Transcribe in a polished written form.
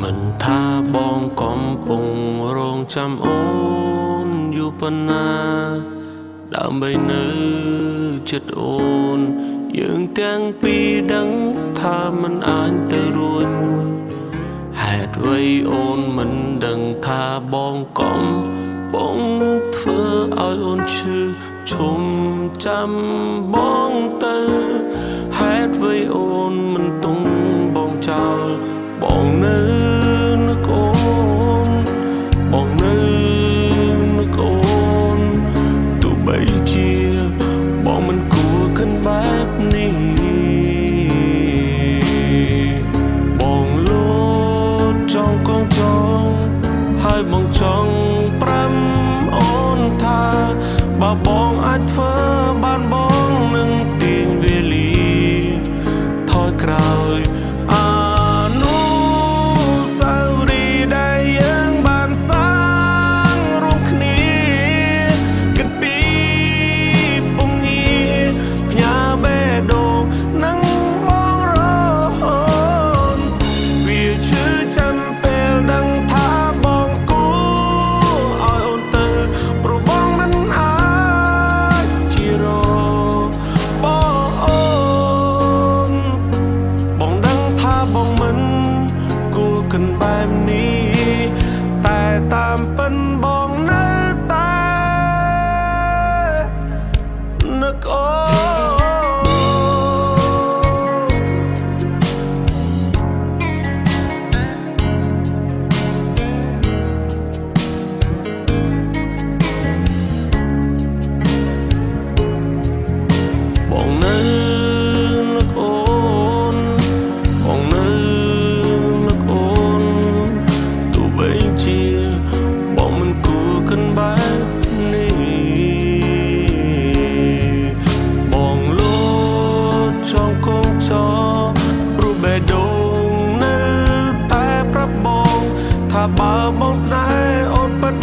មិនថាបងកំពុងរងចាំអូនอยู่ប៉ុណ្ណាដើម្បីនៅចិត្តអូនយើងទាំងពីរដឹងថាមិនអាចទៅរួចហេតុអ្វីអូនមិនដឹងថាបងកំពុងធ្វើឲ្យអូនឈឺឈុំចាំបងទៅហេតុអ្វីអូនមិនទុំបងចោលបងនៅនឹកអូនបងនៅនឹកអូនទោះបីជាបងមិនគួរគិនបែបនេះបងលោតចង់កងចង់ហើយបងចង់ប្រាំអូនថាបើបងអាចធ្វើបានបងនឹងទាញវេលាថយក្រោយបែបនេះតែតាមពិនបងនៅតែនឹកអូបងនៅនឹកអូនបងនៅបងមិនគួរគិនបែបនេះបងលោតចង់កងចោព្រោះបេះដូងនៅតែប្រាប់បងថាបើបងស្នេហ៍អូនពិត